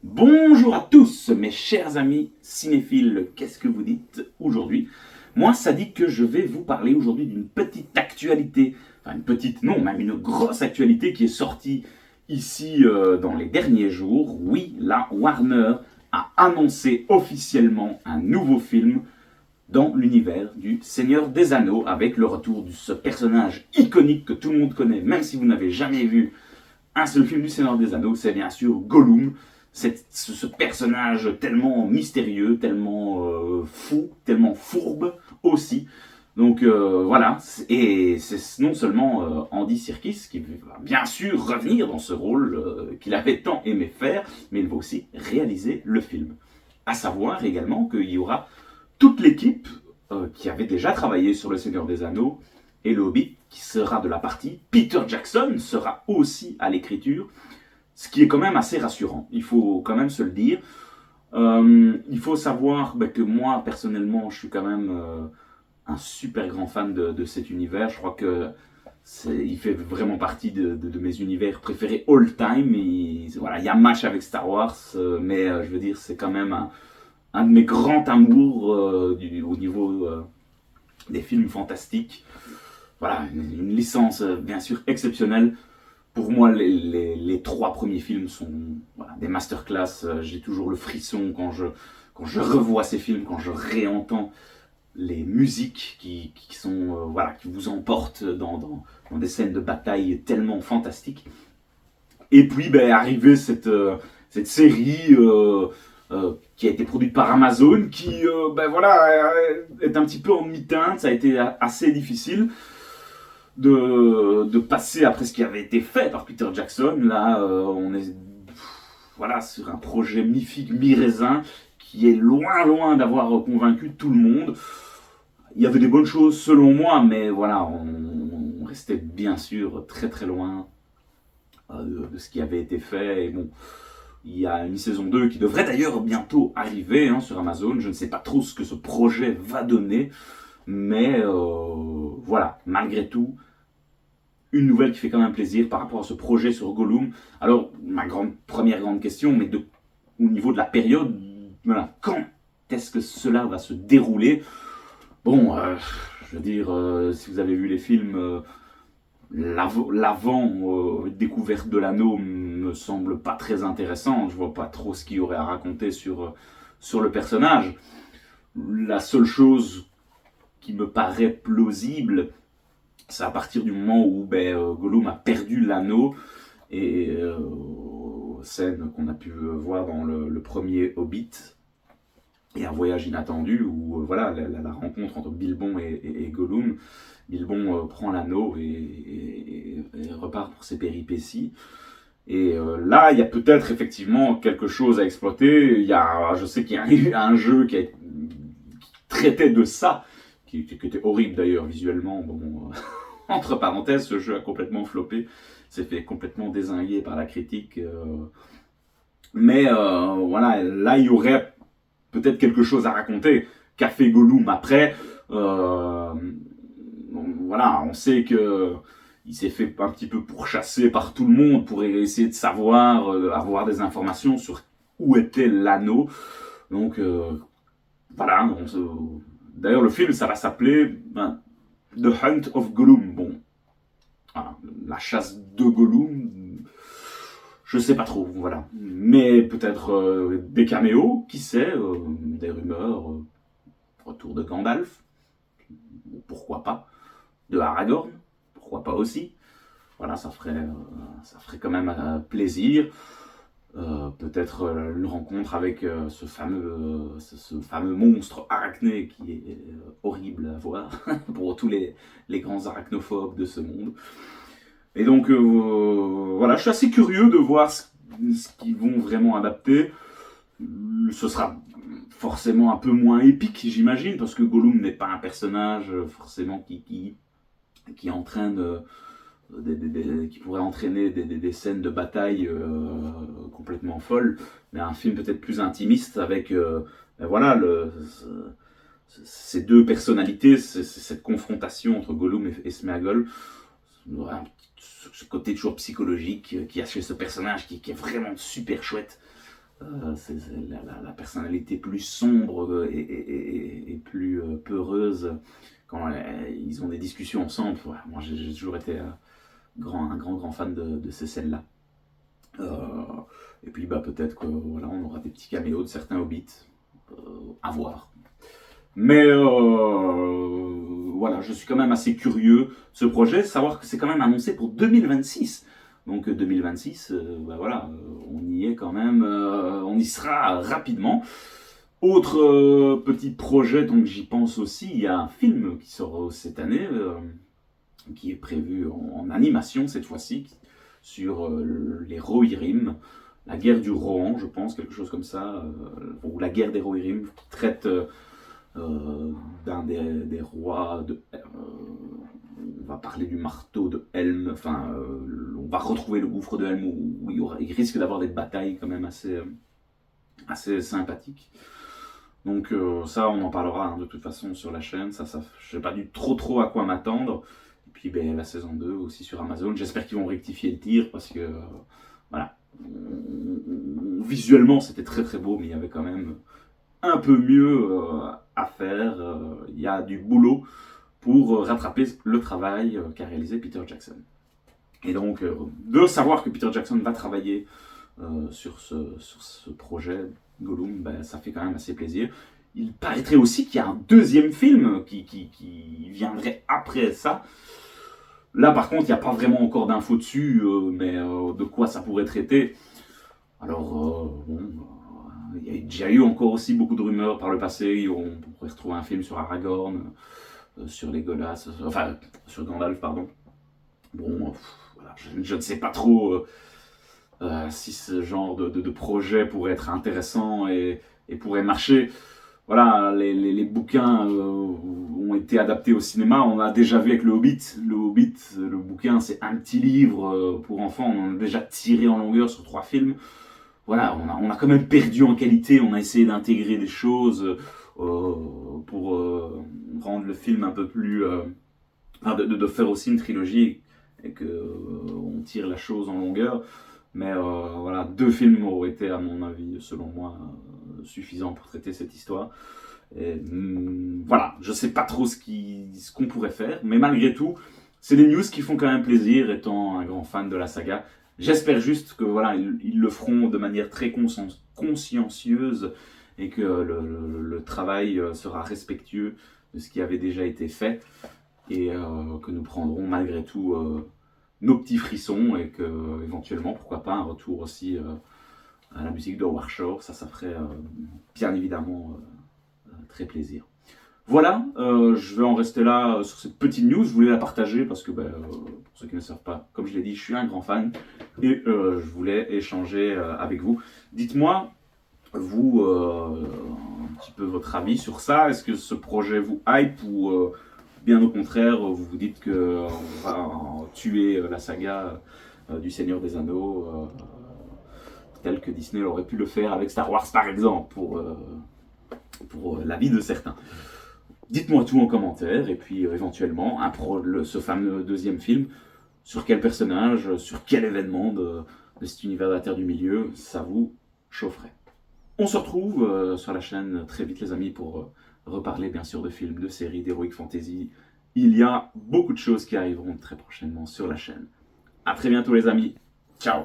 Bonjour à tous mes chers amis cinéphiles, qu'est-ce que vous dites aujourd'hui? Moi ça dit que je vais vous parler aujourd'hui d'une petite actualité, enfin une petite, non, même une grosse actualité qui est sortie ici dans les derniers jours. Oui, la Warner a annoncé officiellement un nouveau film dans l'univers du Seigneur des Anneaux, avec le retour de ce personnage iconique que tout le monde connaît, même si vous n'avez jamais vu un seul film du Seigneur des Anneaux, c'est bien sûr Gollum, ce personnage tellement mystérieux, tellement fou, tellement fourbe aussi. Donc voilà, et c'est non seulement Andy Serkis qui va bien sûr revenir dans ce rôle qu'il avait tant aimé faire, mais il va aussi réaliser le film. À savoir également qu'il y aura toute l'équipe qui avait déjà travaillé sur Le Seigneur des Anneaux et Le Hobbit, qui sera de la partie. Peter Jackson sera aussi à l'écriture, ce qui est quand même assez rassurant, il faut quand même se le dire. Il faut savoir que moi, personnellement, je suis quand même un super grand fan de cet univers. Je crois que il fait vraiment partie de mes univers préférés all time. Et, voilà, il y a un match avec Star Wars, mais je veux dire, c'est quand même un de mes grands amours au niveau des films fantastiques. Voilà, une licence bien sûr exceptionnelle. Pour moi, les trois premiers films sont voilà, des masterclass. J'ai toujours le frisson quand je revois ces films, quand je réentends les musiques qui sont voilà, qui vous emportent dans des scènes de bataille tellement fantastiques. Et puis, arrivée cette série qui a été produite par Amazon, qui voilà, est un petit peu en mi-teinte. Ça a été assez difficile de passer après ce qui avait été fait par Peter Jackson. Là, on est voilà, sur un projet mi-figue, mi-raisin, qui est loin, loin d'avoir convaincu tout le monde. Il y avait des bonnes choses selon moi, mais voilà, on restait bien sûr très très loin de ce qui avait été fait. Et bon, il y a une saison 2 qui devrait d'ailleurs bientôt arriver sur Amazon. Je ne sais pas trop ce que ce projet va donner, mais voilà, malgré tout, une nouvelle qui fait quand même plaisir par rapport à ce projet sur Gollum. Alors, première grande question, mais au niveau de la période, voilà, quand est-ce que cela va se dérouler? Bon, je veux dire, si vous avez vu les films, l'avant découverte de l'anneau me semble pas très intéressant. Je vois pas trop ce qu'il y aurait à raconter sur le personnage. La seule chose qui me paraît plausible, c'est à partir du moment où Gollum a perdu l'anneau, et scène qu'on a pu voir dans le premier Hobbit, et un voyage inattendu où voilà la rencontre entre Bilbon et Gollum. Bilbon prend l'anneau et repart pour ses péripéties. Et là, il y a peut-être effectivement quelque chose à exploiter. Je sais qu'il y a un jeu qui traitait de ça, qui était horrible d'ailleurs visuellement. Bon, entre parenthèses, ce jeu a complètement floppé, s'est fait complètement dézinguer par la critique. Mais voilà, là, il y aurait peut-être quelque chose à raconter. Qu'a fait Gollum après voilà, on sait que il s'est fait un petit peu pourchasser par tout le monde pour essayer de savoir, avoir des informations sur où était l'anneau. Donc voilà. D'ailleurs, le film, ça va s'appeler The Hunt of Gollum. Bon, voilà, la chasse de Gollum. Je sais pas trop, voilà. Mais peut-être des caméos, qui sait, des rumeurs, retour de Gandalf, pourquoi pas, de Aragorn, pourquoi pas aussi. Voilà, ça ferait quand même plaisir. Peut-être une rencontre avec ce fameux monstre arachné qui est horrible à voir pour tous les grands arachnophobes de ce monde. Et donc voilà, je suis assez curieux de voir ce qu'ils vont vraiment adapter. Ce sera forcément un peu moins épique, j'imagine, parce que Gollum n'est pas un personnage forcément qui entraîne qui pourrait entraîner des scènes de bataille complètement folles, mais un film peut-être plus intimiste avec voilà ces deux personnalités, cette confrontation entre Gollum et Sméagol. Voilà, ce côté toujours psychologique qu'il y a chez ce personnage qui est vraiment super chouette. C'est la personnalité plus sombre et plus peureuse quand ils ont des discussions ensemble. Voilà, moi, j'ai toujours été un grand fan de ces scènes-là. Et puis bah, peut-être que voilà, on aura des petits caméos de certains hobbits à voir. Mais voilà, je suis quand même assez curieux de ce projet, savoir que c'est quand même annoncé pour 2026. Donc 2026, bah voilà, on y est quand même, on y sera rapidement. Autre petit projet, donc j'y pense aussi, il y a un film qui sort cette année, qui est prévu en animation cette fois-ci, sur les Rohirrim, la guerre du Rohan, je pense, quelque chose comme ça, ou la guerre des Rohirrim, qui traite d'un des rois on va parler du marteau de Helm, enfin, on va retrouver le gouffre de Helm où il risque d'avoir des batailles quand même assez sympathiques. Donc ça, on en parlera hein, de toute façon sur la chaîne. Ça, je sais pas du trop à quoi m'attendre. Et puis ben, la saison 2 aussi sur Amazon. J'espère qu'ils vont rectifier le tir parce que voilà, visuellement c'était très beau, mais il y avait quand même un peu mieux à faire. Il y a du boulot pour rattraper le travail qu'a réalisé Peter Jackson. Et donc, de savoir que Peter Jackson va travailler sur ce projet Gollum, ben, ça fait quand même assez plaisir. Il paraîtrait aussi qu'il y a un deuxième film qui viendrait après ça. Là, par contre, il n'y a pas vraiment encore d'infos dessus, mais de quoi ça pourrait traiter. Alors, bon, il y a déjà eu encore aussi beaucoup de rumeurs par le passé. On pourrait retrouver un film sur Aragorn, sur Legolas, enfin, sur Gandalf, pardon. Bon, voilà, je ne sais pas trop si ce genre de projet pourrait être intéressant et pourrait marcher. Voilà, les bouquins ont été adaptés au cinéma. On a déjà vu avec le Hobbit. Le Hobbit, le bouquin, c'est un petit livre pour enfants. On en a déjà tiré en longueur sur 3 films. Voilà, on a quand même perdu en qualité. On a essayé d'intégrer des choses pour rendre le film un peu plus... de faire aussi une trilogie et qu'on tire la chose en longueur. Mais voilà, 2 films auraient été, à mon avis, selon moi, suffisants pour traiter cette histoire. Et, voilà, je sais pas trop ce qu'on pourrait faire, mais malgré tout, c'est des news qui font quand même plaisir, étant un grand fan de la saga. J'espère juste que voilà, ils le feront de manière très consciencieuse et que le travail sera respectueux de ce qui avait déjà été fait et que nous prendrons malgré tout nos petits frissons et que éventuellement pourquoi pas un rtour aussi à la musique de Howard Shore, ça ferait bien évidemment très plaisir. Voilà, je vais en rester là sur cette petite news, je voulais la partager parce que pour ceux qui ne savent pas, comme je l'ai dit, je suis un grand fan et je voulais échanger avec vous. Dites-moi, vous, un petit peu votre avis sur ça, est-ce que ce projet vous hype ou bien au contraire, vous vous dites qu'on va tuer la saga du Seigneur des Anneaux, tel que Disney aurait pu le faire avec Star Wars par exemple, pour l'avis de certains. Dites-moi tout en commentaire, et puis éventuellement, ce fameux deuxième film, sur quel personnage, sur quel événement de cet univers de la Terre du Milieu, ça vous chaufferait. On se retrouve sur la chaîne très vite les amis pour reparler bien sûr de films, de séries, d'heroic fantasy. Il y a beaucoup de choses qui arriveront très prochainement sur la chaîne. A très bientôt les amis, ciao.